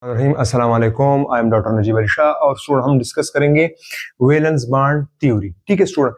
रहीम अस्सलाम वालेकुम। I am doctor Najeeb Ali Shah और स्टूडेंट हम डिस्कस करेंगे वैलेंस बॉन्ड थ्योरी। ठीक है student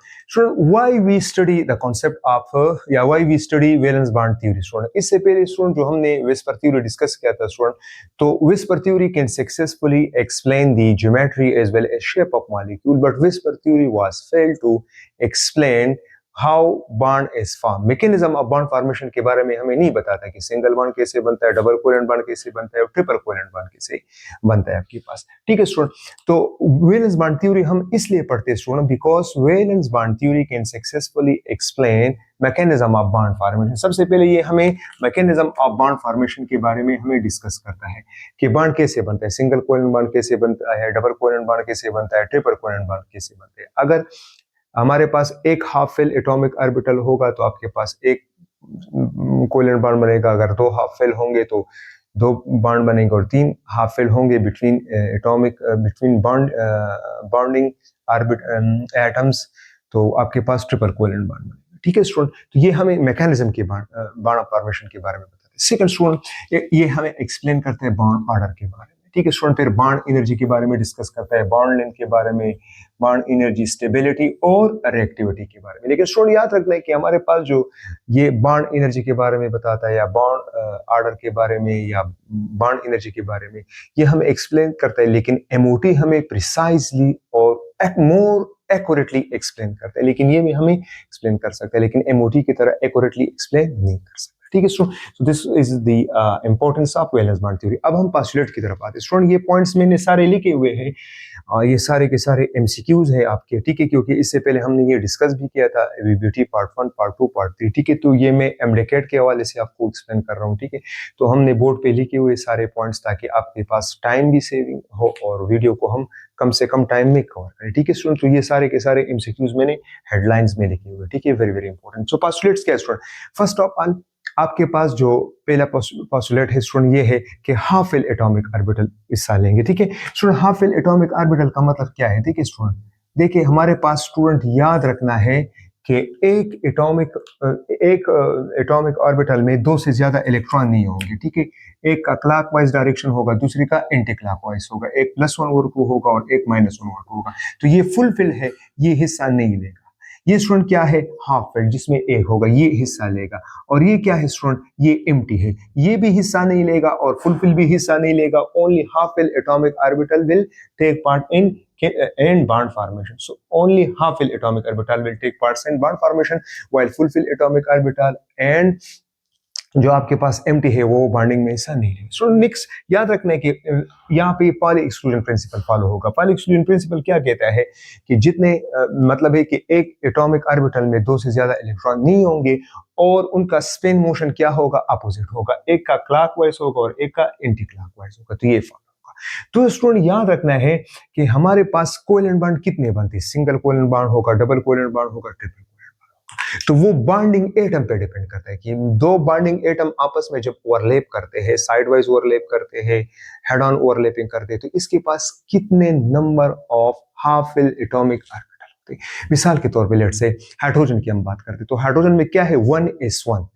why we study the concept of या why we study valence bond theory. Student इससे पहले स्टूडेंट जो हमने विस्पर थ्योरी डिस्कस किया था स्टूडेंट, तो VSEPR theory can successfully explain the geometry as well as shape of molecule, but VSEPR theory was failed to explain how bond is form. Mechanism of bond formation के बारे में हमें नहीं बताता कि सिंगल बॉन्ड कैसे बनता है, डबल कोवेलेंट बॉन्ड कैसे बनता है और ट्रिपल कोवेलेंट बॉन्ड कैसे बनता है आपके पास। ठीक है स्टूडेंट, तो वैलेंस बॉन्ड थ्योरी हम इसलिए पढ़ते हैं student because valence bond theory can successfully explain mechanism of bond formation. सबसे पहले ये हमें मैकेनिज्म ऑफ बॉन्ड फॉर्मेशन के बारे में हमें डिस्कस करता है कि बॉन्ड कैसे बनता है, सिंगल कोवेलेंट बॉन्ड कैसे बनता है, डबल कोवेलेंट बॉन्ड कैसे बनता है, ट्रिपल कोवेलेंट बॉन्ड कैसे बनते हैं। अगर हमारे पास एक हाफ फेल एटॉमिक ऑर्बिटल होगा तो आपके पास एक कोवेलेंट बॉन्ड बनेगा। अगर दो हाफ फेल होंगे तो दो बॉन्ड बनेंगे और तीन हाफ फेल होंगे बिटवीन बॉन्डिंग एटम्स तो आपके पास ट्रिपल कोवेलेंट बॉन्ड बनेगा। ठीक है स्टूडेंट, तो ये हमें मैकेनिज्म के बॉन्ड फॉर्मेशन के बारे में बताते हैं। सेकंड स्टूडेंट ये हमें एक्सप्लेन करते हैं बॉन्ड ऑर्डर के बारे में। ठीक है स्टूडेंट, फिर बॉन्ड एनर्जी के बारे में डिस्कस करता है, बॉन्ड लेंथ के बारे में, बॉन्ड एनर्जी, स्टेबिलिटी और रिएक्टिविटी के बारे में। लेकिन स्टूडेंट याद रखना है कि हमारे पास जो ये बॉन्ड एनर्जी के बारे में बताता है या बॉन्ड ऑर्डर के बारे में या बॉन्ड एनर्जी के बारे में, ये हमें एक्सप्लेन करता है, लेकिन एमओटी हमें प्रिसाइजली और मोर एक्यूरेटली एक्सप्लेन करता है। लेकिन ये भी हमें एक्सप्लेन कर सकता है, लेकिन एमओटी की तरह एक्यूरेटली एक्सप्लेन नहीं कर सकता। ठीक है student, so this is the importance of valence bond theory. अब हम पोस्टुलेट की तरफ आते हैं स्टूडेंट। ये पॉइंट्स मैंने सारे लिखे हुए हैं, ये सारे के सारे एमसीक्यूज है आपके। ठीक है, क्योंकि इससे पहले हमने ये डिस्कस भी किया था एबीबीटी पार्ट 1, पार्ट 2, पार्ट 3। ठीक है, तो ये मैं एमडेकेट के हवाले से आपको एक्सप्लेन कर रहा हूँ। ठीक है, तो हमने बोर्ड पे लिखे हुए सारे पॉइंट्स ताकि आपके पास टाइम भी सेविंग हो और वीडियो को हम कम से कम टाइम में कवर करें। ठीक है स्टूडेंट, तो ये सारे के सारे एमसीक्यूज मैंने हेडलाइंस में लिखे हुए। ठीक है, वेरी वेरी इंपॉर्टेंट। सो पोस्टुलेट्स क्या स्टूडेंट? फर्स्ट ऑफ ऑल आपके पास जो पहला पोस्टुलेट है स्टूडेंट ये है कि हाफ फेल एटॉमिक ऑर्बिटल हिस्सा लेंगे। ठीक है student, half fail atomic orbital का मतलब क्या है? देखिए स्टूडेंट, देखिए हमारे पास स्टूडेंट याद रखना है कि एक एटॉमिक ऑर्बिटल में दो से ज्यादा इलेक्ट्रॉन नहीं होंगे। ठीक है, एक का क्लॉकवाइज डायरेक्शन होगा, दूसरे का एंटी क्लॉकवाइज होगा, एक +1 ओर को होगा और एक -1 ओर को होगा। तो ये फुलफिल है, ये हिस्सा नहीं लेगा। ये स्टूडेंट क्या है? हाफ फेल, जिसमें एक होगा, ये हिस्सा लेगा। और ये क्या है स्टूडेंट? ये एम्प्टी है, ये भी हिस्सा नहीं लेगा और फुलफिल भी हिस्सा नहीं लेगा। Only half fail atomic orbital will take part in bond formation. So only half fill atomic orbital will take parts in bond formation, while full fill atomic orbital and जो आपके पास एम्प्टी है वो bonding में हिस्सा नहीं है। So next याद रखना है कि यहाँ पे पॉली एक्सक्लूजन प्रिंसिपल फॉलो होगा। पॉली एक्सक्लूजन प्रिंसिपल क्या कहता है कि जितने मतलब है कि एक एटॉमिक ऑर्बिटल में दो से ज्यादा इलेक्ट्रॉन नहीं होंगे और उनका स्पिन मोशन क्या होगा? अपोजिट होगा, एक का क्लॉकवाइज होगा और एक का एंटी क्लॉकवाइज होगा। तो ये फॉलो होगा। तो स्टूडेंट याद रखना है कि हमारे पास कोवेलेंट बॉन्ड कितने बनते हैं? सिंगल कोवेलेंट बॉन्ड होगा, डबल कोवेलेंट बॉन्ड होगा, ट्रिपल। तो वो बॉन्डिंग एटम पे डिपेंड करता है कि दो बॉन्डिंग एटम आपस में जब ओवरलैप करते हैं, साइडवाइज ओवरलैप करते हैं, हेड ऑन ओवरलैपिंग करते हैं, तो इसके पास कितने number of half fill atomic orbital होते हैं। मिसाल के तौर पे लेट्स से हाइड्रोजन की हम बात करते हैं, तो हाइड्रोजन में क्या है? 1s1।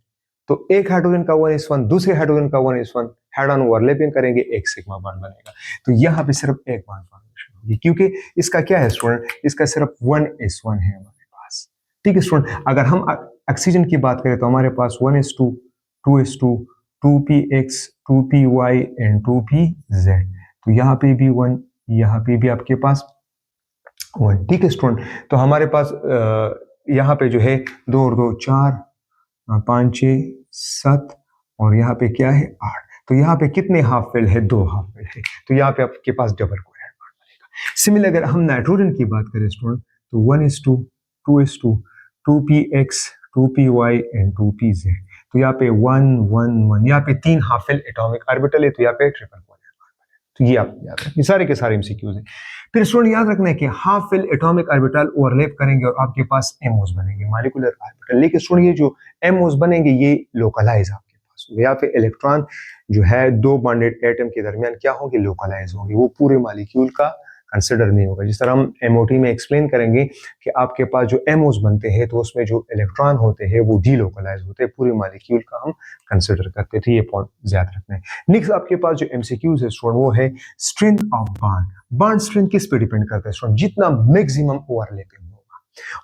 तो एक हाइड्रोजन का 1s1 दूसरे हाइड्रोजन का 1s1 हेड ऑन ओवरलैपिंग करेंगे, एक सिग्मा बॉन्ड बनेगा। तो यहाँ पे सिर्फ एक बॉन्ड फॉर्मेशन होगी क्योंकि इसका क्या है स्टूडेंट? इसका सिर्फ 1s1 है हमारे पास। ठीक है स्टूडेंट, अगर हम ऑक्सीजन की बात करें तो हमारे पास 1s2, 2s2, 2px, 2py and 2pz। तो यहाँ पे भी 1, यहाँ पे भी आपके पास 1। ठीक है स्टूडेंट, तो हमारे पास यहाँ पे जो है 2 और 2 4, 5 6 7 और यहाँ पे क्या है? 8। तो यहाँ पे कितने हाफ फेल है? 2 हाफ फेल है। तो यहाँ पे आपके पास डबल कोवेलेंट बॉन्ड बनेगा। सिमिलर अगर हम नाइट्रोजन की बात करें स्टूडेंट तो 1s2, 2s2, 2px, 2py and 2pz। तो यहाँ पे 1 1 1, यहाँ पे 3 हाफ फेल एटॉमिक ऑर्बिटल है, तो यहाँ पे ट्रिपल कोवेलेंट बॉन्ड बनेगा। तो ये आप याद रखें, सारे के सारे एमसीक्यूज हैं। फिर स्टूडेंट याद रखना है कि half fill atomic orbital overlap करेंगे और आपके पास एमओस बनेंगे, मॉलिक्यूलर ऑर्बिटल। लेकिन स्टूडेंट ये जो एमओस बनेंगे ये लोकलाइज आपके पास होंगे। यहाँ पे इलेक्ट्रॉन जो है दो बॉन्डेड एटम के दरमियान क्या होंगे? लोकलाइज होंगे, वो पूरे मॉलिक्यूल का कंसिडर नहीं होगा। जिस तरह हम एमओटी में एक्सप्लेन करेंगे कि आपके पास जो एमओज बनते हैं तो उसमें जो इलेक्ट्रॉन होते हैं वो डीलोकलाइज होते हैं, पूरे मॉलिक्यूल का हम कंसिडर करते थे। ये पॉइंट याद रखना है। नेक्स्ट आपके पास जो एमसीक्यूज है स्टूडेंट वो है strength of bond. Bond strength किस पे डिपेंड करता है स्टूडेंट? जितना मैक्सिमम ओवरलैपिंग होगा,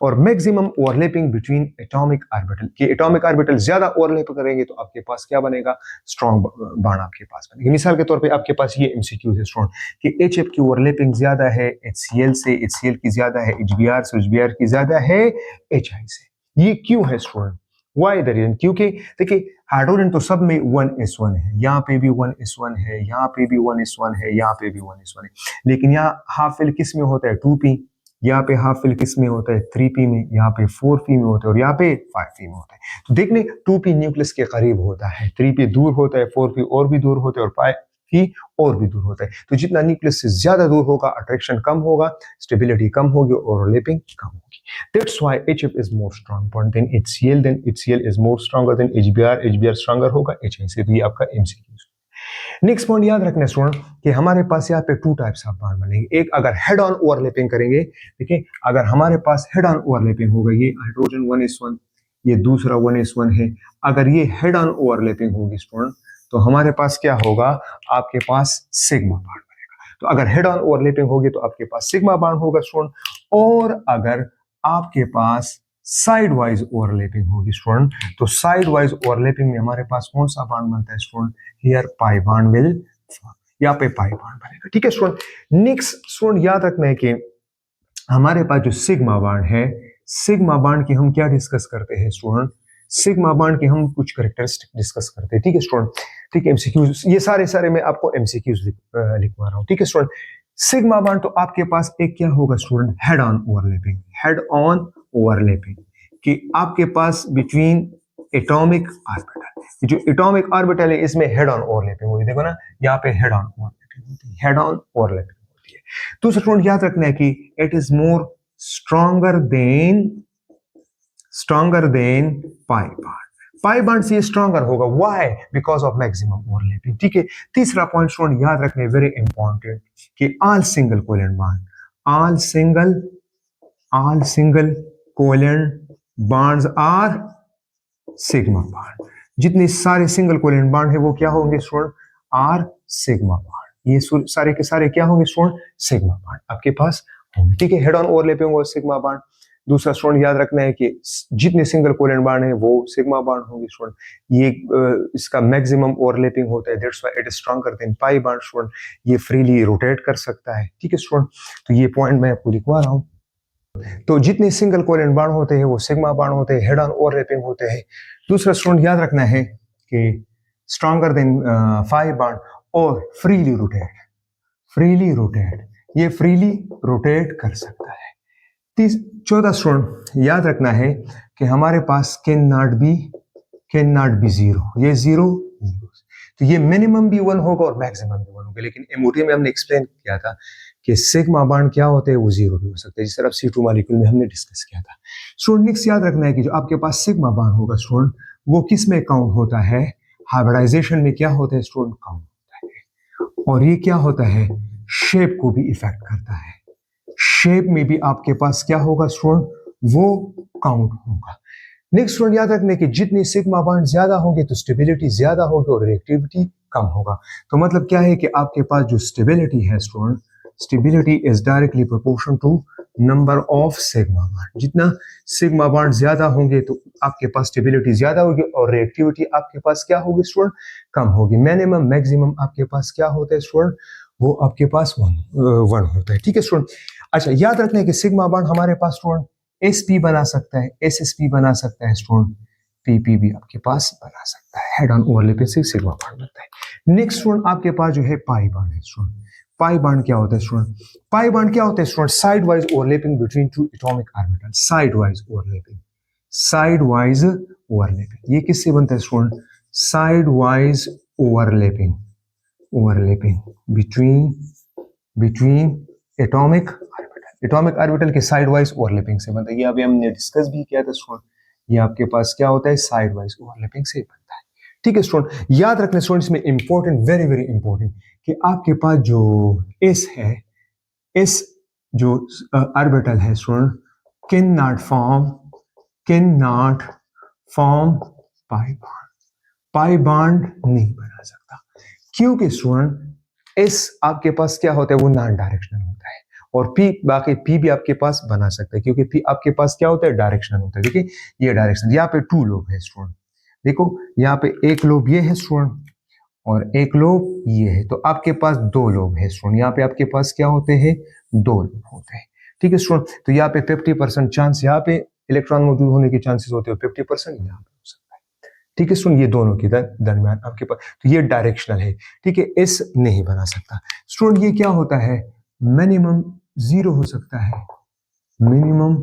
और maximum overlapping between atomic orbital, कि एटॉमिक ऑर्बिटल ज्यादा ओवरलैप करेंगे तो आपके पास क्या बनेगा? स्ट्रॉन्ग बॉन्ड आपके पास बनेगा। मिसाल के तौर पे आपके पास ये एमसीक्यू है स्टूडेंट कि एचएफ की ओवरलैपिंग ज्यादा है एचसीएल से, एचसीएल की ज्यादा है एचबीआर से, एचबीआर की ज्यादा है एचआई से। ये क्यों है स्टूडेंट? Why the reason? क्योंकि देखिए हाइड्रोजन तो सब में 1s1 है, यहाँ पे भी 1s1 है, यहाँ पे भी 1s1 है, यहाँ पे भी 1s1 है, लेकिन यहाँ हाफ फिल किस में होता है? 2p। यहाँ पे हाफ फिल किस में होता है? 3p में। यहाँ पे 4p में होता है, और यहाँ पे 5p में होता है। तो देखने 2p न्यूक्लियस के करीब होता है, 3p दूर होता है, 4p और भी दूर होता है, और 5p और भी दूर होता है। तो जितना न्यूक्लियस से ज्यादा दूर होगा अट्रैक्शन कम होगा, स्टेबिलिटी कम होगी, ओवरलैपिंग कम होगी। That's why HF is more strong bond than HCl, then HCl is more stronger than HBr, HBr stronger होगा HI से। तो ये आपका MCQ। नेक्स्ट पॉइंट याद रखना स्टूडेंट कि हमारे पास यहाँ पे टू टाइप्स ऑफ बॉन्ड बनेंगे। एक अगर हेड ऑन ओवरलैपिंग करेंगे, ठीक है, अगर हमारे पास हेड ऑन ओवरलैपिंग होगा, ये हाइड्रोजन 1s1, ये दूसरा 1s1 है, अगर ये हेड ऑन ओवरलैपिंग होगी स्टूडेंट तो हमारे पास क्या होगा? आपके पास सिग्मा बॉन्ड बनेगा। तो अगर हेड ऑन ओवरलैपिंग होगी तो आपके पास सिग्मा बॉन्ड होगा स्टूडेंट, और अगर आपके पास साइड वाइज ओवरलैपिंग होगी स्टूडेंट तो साइड वाइज ओवरलैपिंग में हमारे पास कौन सा बॉन्ड बनता है student? Here pi bond will form, यहाँ पे पाई बॉन्ड बनेगा। ठीक है स्टूडेंट। नेक्स्ट स्टूडेंट याद रखना है कि हमारे पास जो सिग्मा बॉन्ड है, सिग्मा बॉन्ड की हम क्या डिस्कस करते हैं स्टूडेंट? सिग्मा बॉन्ड की हम कुछ कैरेक्टरिस्टिक डिस्कस करते हैं। ठीक है स्टूडेंट, ठीक है। एमसीक्यूज ये सारे मैं आपको एमसीक्यूज लिखवा रहा हूँ। ठीक है स्टूडेंट। सिग्मा बॉन्ड तो आपके पास एक क्या होगा student? Head on overlapping, head on overlapping, कि आपके पास बिटवीन एटॉमिक ऑर्बिटल, जो एटॉमिक ऑर्बिटल है इसमें हेड ऑन ओवरलैपिंग होगी। देखो ना, यहाँ पे हेड ऑन ओवरलैपिंग होती है, हेड ऑन ओवरलैपिंग होती है। तो स्टूडेंट याद रखना है कि it is more stronger than pi bond. Pi bond से स्ट्रॉन्गर होगा। Why? Because of maximum overlapping. ठीक है। तीसरा पॉइंट स्टूडेंट याद रखना है, वेरी इंपॉर्टेंट, कि all single covalent bond, all single covalent bonds are sigma bond. जितने सारे सिंगल कोवेलेंट बॉन्ड है वो क्या होंगे स्टूडेंट? Are sigma bond. ये सारे के सारे क्या होंगे स्टूडेंट? सिग्मा बॉन्ड आपके पास होंगे। ठीक है। हेड ऑन ओवरलैपिंग और सिग्मा बॉन्ड। दूसरा स्टूडेंट याद रखना है कि जितने सिंगल कोवेलेंट बॉन्ड है वो सिग्मा बॉन्ड होंगे स्टूडेंट। ये इसका मैक्सिमम ओवरलैपिंग होता है, that's why it is stronger than pi bond student. ये फ्रीली रोटेट कर सकता है। ठीक है स्टूडेंट। तो ये पॉइंट मैं आपको लिखवा रहा हूँ। तो जितने सिंगल कोवेलेंट बॉन्ड होते हैं वो सिग्मा बॉन्ड होते हैं, हेड ऑन ओवरलैपिंग होते हैं। दूसरा स्टूडेंट याद रखना है कि स्ट्रॉन्गर देन पाई बॉन्ड और फ्रीली रोटेट, ये फ्रीली रोटेट कर सकता है। चौथा स्टूडेंट याद रखना है कि हमारे पास कैन नॉट बी जीरो, ये जीरो। तो ये मिनिमम भी 1 होगा और मैक्सिमम भी 1 होगा। लेकिन एमओटी में हमने एक्सप्लेन किया था कि सिग्मा बॉन्ड क्या होते हैं, वो जीरो भी हो सकते हैं, जिस तरह C2 मॉलिक्यूल में हमने डिस्कस किया था। स्टूडेंट नेक्स्ट याद रखना है कि जो आपके पास सिग्मा बॉन्ड होगा स्टूडेंट वो किस में काउंट होता है? हाइब्रिडाइजेशन में क्या होता है स्टूडेंट? काउंट होता है। और ये क्या होता है? शेप को भी इफेक्ट करता है। शेप में भी आपके पास क्या होगा स्टूडेंट? वो काउंट होगा। नेक्स्ट स्टूडेंट याद रखने कि जितने सिग्मा बॉन्ड ज्यादा होंगे तो स्टेबिलिटी ज्यादा होगी और रिएक्टिविटी कम होगा। तो मतलब क्या है कि आपके पास जो स्टेबिलिटी है student, stability is directly proportional to number of sigma bond. जितना सिग्मा बॉन्ड ज्यादा होंगे तो आपके पास स्टेबिलिटी ज्यादा होगी और रिएक्टिविटी आपके पास क्या होगी स्टूडेंट? कम होगी। मिनिमम मैक्सिमम आपके पास क्या होता है स्टूडेंट? वो आपके पास 1 होता है। ठीक है स्टूडेंट। अच्छा याद रखना है कि सिग्मा बॉन्ड हमारे पास स्टूडेंट sp बना सकता है, ssp बना सकता है स्टूडेंट, pp भी आपके पास बना सकता है। हेड ऑन ओवरलैपिंग से सिग्मा बॉन्ड बनता है। नेक्स्ट स्टूडेंट आपके पास जो है पाई बॉन्ड है स्टूडेंट। पाई बॉन्ड क्या होता है स्टूडेंट? पाई बॉन्ड क्या होता है student? Side wise overlapping between two atomic orbital, side wise overlapping. ये किससे बनता है student? Side wise overlapping between atomic orbital के साइड वाइज ओवरलैपिंग से बनता है। ये अभी हमने डिस्कस भी किया था स्टूडेंट। ये आपके पास क्या होता है? साइड वाइज ओवरलैपिंग से बनता है। ठीक है स्टूडेंट। याद रखना स्टूडेंट इसमें इंपॉर्टेंट, वेरी वेरी इंपॉर्टेंट, कि आपके पास जो एस है इस जो ऑर्बिटल है student can not form pi bond नहीं बना सकता, क्योंकि स्टूडेंट इस आपके पास क्या होता है, वो नॉन डायरेक्शनल होता है, और बाकी पी भी आपके पास बना सकता है, क्योंकि पी आपके पास क्या होता है, डायरेक्शनल होता है। देखिए ये डायरेक्शन, यहाँ पे 2 लोब है स्टूडेंट, देखो यहाँ पे एक लोब ये है स्टूडेंट और एक लोब ये है, तो आपके पास 2 लोब है स्टूडेंट। यहाँ पे आपके पास क्या होते हैं, 2 लोब होते हैं, ठीक है स्टूडेंट। तो यहाँ पे 50% चांस यहाँ पे इलेक्ट्रॉन मौजूद होने के चांसेस होते हैं, 50% यहाँ पे हो सकता है, ठीक है स्टूडेंट। ये दोनों के दरमियान आपके पास, तो ये डायरेक्शनल है, ठीक है, एस नहीं बना सकता स्टूडेंट। ये क्या होता है, मिनिमम 0 हो सकता है, मिनिमम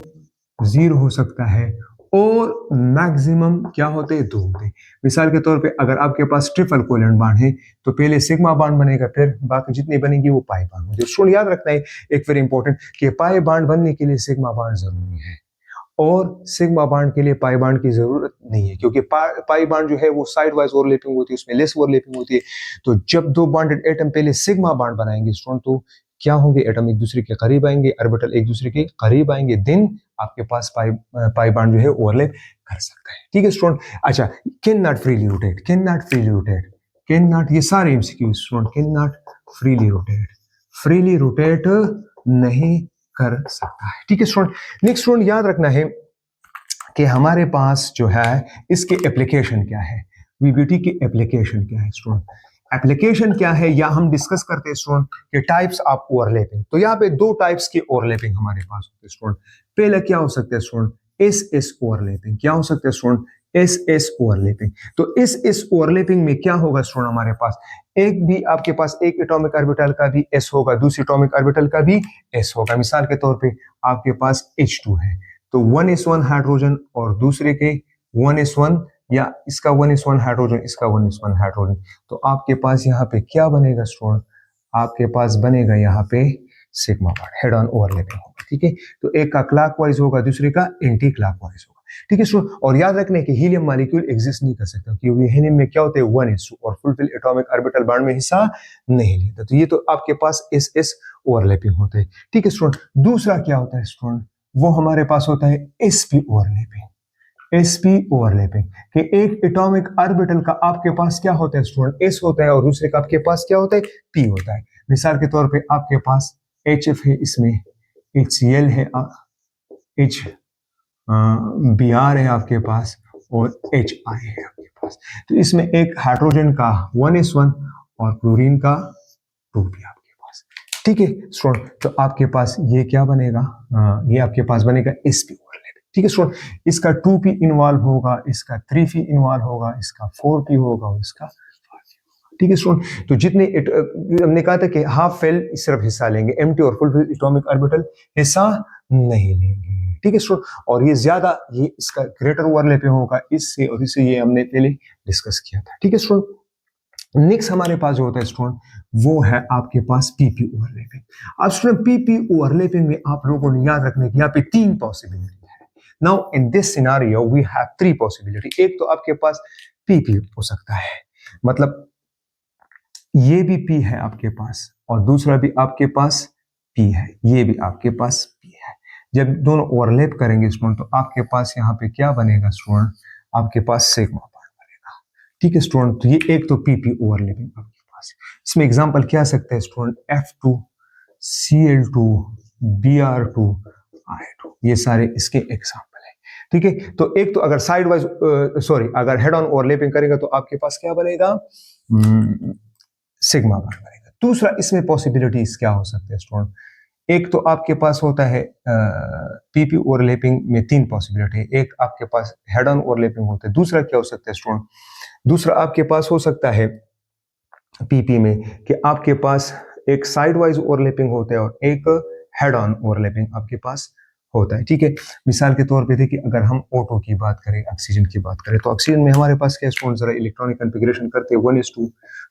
0 हो सकता है, और मैक्सिमम क्या होते हैं, 2 होते हैं। मिसाल के तौर पे अगर आपके पास ट्रिपल कोवेलेंट बॉन्ड है तो पहले सिग्मा बॉन्ड बनेगा, फिर बाकी जितने बनेंगे वो पाई बॉन्ड होंगे। स्टूडेंट याद रखना है एक वेरी इंपॉर्टेंट, कि पाई बॉन्ड बनने के लिए सिग्मा बॉन्ड जरूरी है, और सिग्मा बॉन्ड के लिए पाई बॉन्ड की जरूरत नहीं है, क्योंकि पाई बॉन्ड जो है वो साइड वाइज ओवरलैपिंग होती है, उसमें लेस ओवरलैपिंग होती है। तो जब 2 बॉन्डेड एटम पहले सिग्मा बॉन्ड बनाएंगे स्टूडेंट, तो क्या होंगे, एटम एक दूसरे के करीब आएंगे, ऑर्बिटल एक दूसरे के करीब आएंगे, देन आपके पास पाई बॉन्ड जो है ओवरलैप कर सकता है, ठीक है स्टूडेंट। अच्छा, can not freely rotate, can not freely rotate, can not, ये सारे MCQ student, can not freely rotate, freely rotate नहीं कर सकता है, ठीक है स्टूडेंट। नेक्स्ट स्टूडेंट याद रखना है कि हमारे पास जो है इसके एप्लीकेशन क्या है, वीबीटी की एप्लीकेशन क्या है स्टूडेंट। एप्लीकेशन क्या है, या हम डिस्कस करते हैं स्टूडेंट के टाइप्स ऑफ ओवरलैपिंग। तो यहाँ पे 2 टाइप्स की ओवरलैपिंग हमारे पास होते हैं स्टूडेंट। पहले क्या हो सकता है स्टूडेंट, एस एस ओवरलैपिंग। क्या हो सकता है स्टूडेंट, एस एस ओवरलैपिंग। तो एस ओवरलैपिंग में क्या होगा स्टूडेंट, हमारे पास एक भी आपके पास एक एटॉमिक ऑर्बिटल का भी एस होगा, दूसरी एटॉमिक ऑर्बिटल का भी एस होगा। मिसाल के तौर पे आपके पास H2 है, तो 1s1 हाइड्रोजन और दूसरे के 1s1, या इसका 1s1 हाइड्रोजन, इसका 1s1 हाइड्रोजन, तो आपके पास यहाँ पे क्या बनेगा स्टूडेंट, आपके पास बनेगा यहाँ पे sigma bond, head on overlapping होगा, ठीक है। तो एक का क्लॉकवाइज होगा, दूसरे का एंटी क्लॉकवाइज होगा, ठीक है स्टूडेंट। और याद रखने कि हीलियम मॉलिक्यूल एग्जिस्ट नहीं कर सकता, क्योंकि हीलियम में क्या होते हैं, 1s2 और फुलफिल एटॉमिक ऑर्बिटल बॉन्ड में हिस्सा नहीं लेता। तो ये तो आपके पास एस एस ओवरलैपिंग होते हैं, ठीक है स्टूडेंट। दूसरा क्या होता है स्टूडेंट, वो हमारे पास होता है sp ओवरलैपिंग। sp ओवरलैपिंग कि एक एटॉमिक ऑर्बिटल का आपके पास क्या होता है स्टूडेंट, s होता है, और दूसरे का आपके पास क्या होता है, p होता है। मिसाल के तौर पे आपके पास HF है, इसमें HCl है, H Br है आपके पास, और HI है आपके पास। तो इसमें एक हाइड्रोजन का 1s1 और क्लोरीन का 2p आपके पास, ठीक है स्टूडेंट। तो आपके पास ये क्या बनेगा, ये आपके पास बनेगा sp ओवरलैपिंग, ठीक है स्टूडेंट। इसका 2p इन्वॉल्व होगा, इसका 3p इन्वॉल्व होगा, इसका 4p होगा, और इसका 5p, ठीक है स्टूडेंट। तो जितने हमने कहा था कि हाफ फेल सिर्फ हिस्सा लेंगे, एम्प्टी और फुल एटॉमिक ऑर्बिटल हिस्सा नहीं लेंगे, ठीक है स्टूडेंट। और ये ज्यादा, ये इसका ग्रेटर ओवरलैपिंग होगा इससे और इससे, ये हमने पहले डिस्कस किया था, ठीक है स्टूडेंट। नेक्स्ट हमारे पास जो होता है स्टूडेंट, वो है आपके पास पीपी ओवरलैपिंग। अब स्टूडेंट पीपी ओवरलैपिंग में आप लोगों ने याद रखने की यहाँ पे 3 पॉसिबिलिटी है। Now in this scenario we have 3 possibility. एक तो आपके पास पीपी हो सकता है, मतलब ये भी पी है आपके पास, और दूसरा भी आपके पास पी है, ये भी आपके पास पी है। जब दोनों ओवरलैप करेंगे स्टूडेंट, तो आपके पास यहाँ पे क्या बनेगा स्टूडेंट, आपके पास सिग्मा बॉन्ड बनेगा, ठीक है स्टूडेंट। तो ये एक तो पीपी ओवरलैपिंग आपके पास। इसमें एग्जांपल क्या सकते हैं student, F2 Cl2 Br2 I2, ये सारे इसके एग्जांपल है, ठीक है। तो एक तो अगर साइड वाइज सॉरी अगर हेड ऑन ओवरलैपिंग करेगा तो आपके पास क्या बनेगा, सिग्मा बॉन्ड बनेगा। दूसरा इसमें पॉसिबिलिटीज क्या हो सकते हैं स्टूडेंट, एक तो आपके पास होता है पीपी ओवरलैपिंग में 3 पॉसिबिलिटी है। एक आपके पास हेड ऑन ओवरलैपिंग होता है, दूसरा क्या हो सकता है स्टूडेंट, दूसरा आपके पास हो सकता है पीपी में कि आपके पास एक साइड वाइज ओवरलैपिंग होता है और एक हेड ऑन ओवरलैपिंग आपके पास होता है, ठीक है। मिसाल के तौर पे देखिए, अगर हम O2 की बात करें, ऑक्सीजन की बात करें, तो ऑक्सीजन में हमारे पास क्या स्टूडेंट, जरा इलेक्ट्रॉनिक कॉन्फ़िगरेशन करते हैं, 1s2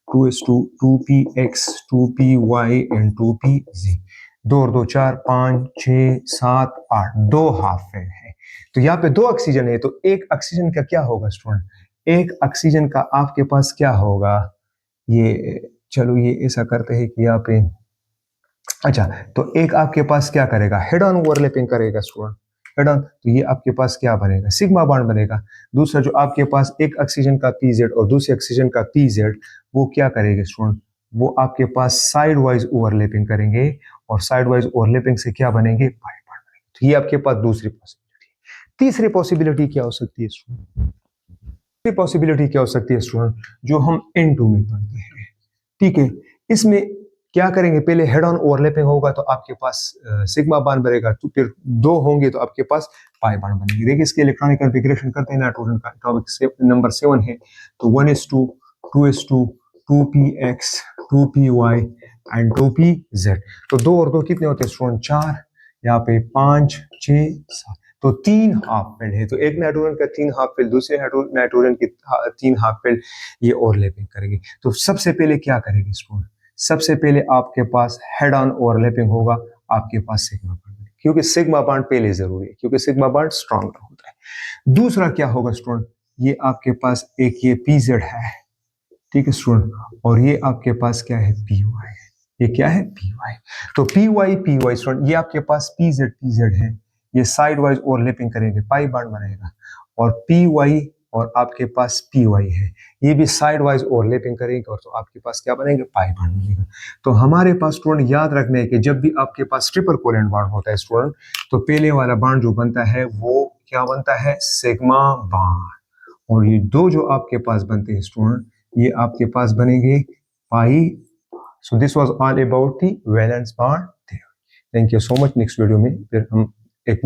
2s2 2px 2py and 2pz, 2 और 2 4 5 6 7 8, 2 हाफ फेल है। तो यहाँ पे 2 ऑक्सीजन है, तो एक ऑक्सीजन का क्या होगा स्टूडेंट, एक ऑक्सीजन का आपके पास क्या होगा, ये चलो ये ऐसा करते हैं कि यहाँ पे अच्छा, तो एक आपके पास क्या करेगा, हेड ऑन ओवरलैपिंग करेगा स्टूडेंट, हेड ऑन, तो ये आपके पास क्या बनेगा, सिग्मा बॉन्ड बनेगा। दूसरा जो आपके पास एक ऑक्सीजन का पीजेड और दूसरे ऑक्सीजन का पीजेड, वो क्या करेगा स्टूडेंट, वो आपके पास साइड वाइज ओवरलैपिंग करेंगे और साइड वाइज ओवरलैपिंग से क्या बनेंगे, पाई बॉन्ड बनेंगे। तो ये आपके पास दूसरी पॉसिबिलिटी है। तीसरी पॉसिबिलिटी क्या हो सकती है स्टूडेंट, तीसरी पॉसिबिलिटी क्या हो सकती है स्टूडेंट, जो हम N2 में पढ़ते हैं, ठीक है। इसमें क्या करेंगे, पहले हेड ऑन ओवरलैपिंग होगा तो आपके पास सिग्मा बांड बनेगा, तो फिर दो होंगे तो आपके पास पाई बांड बनेंगे। देखिए इसके इलेक्ट्रॉनिक कॉन्फ़िगरेशन करते हैं नाइट्रोजन का, टॉपिक नंबर 7 है, तो 1s2 2s2 2px 2py and 2pz। तो दो और दो कितने होते हैं स्टूडेंट, 4, यहाँ पे 5 6 7, तो 3 हाफ फील्ड है। तो एक नाइट्रोजन का 3 हाफ फील्ड दूसरे नाइट्रोजन की 3 हाफ फील्ड, ये ओवरलैपिंग करेंगे। तो सबसे पहले क्या करेंगे स्टूडेंट, सबसे पहले आपके पास हेड ऑन ओवरलैपिंग होगा, आपके पास सिग्मा बॉन्ड, क्योंकि सिग्मा बॉन्ड पहले जरूरी है, क्योंकि सिग्मा बॉन्ड स्ट्रॉन्गर होता है। दूसरा क्या होगा स्टूडेंट, ये आपके पास एक ये पीजेड है, ठीक है स्टूडेंट, और ये आपके पास क्या है, पी वाई, ये क्या है, पी वाई। तो पी वाई स्टूडेंट, ये आपके पास पीजेड है, ये साइड वाइज ओवरलैपिंग करेंगे, पाई बॉन्ड बनेगा, और पी वाई और आपके पास पी वाई है, ये भी साइड वाइज ओवरलैपिंग करेंगे, और तो आपके पास क्या बनेगा, पाई बॉन्ड बनेगा। तो हमारे पास स्टूडेंट याद रखने है कि जब भी आपके पास ट्रिपल कोवेलेंट बॉन्ड होता है स्टूडेंट, तो पहले वाला बॉन्ड जो बनता है वो क्या बनता है, सिग्मा बॉन्ड, और ये दो जो आपके पास बनते हैं स्टूडेंट, ये आपके पास बनेंगे pi. So this was all about the valence bond theory. Thank you so much. Next video में फिर हम एक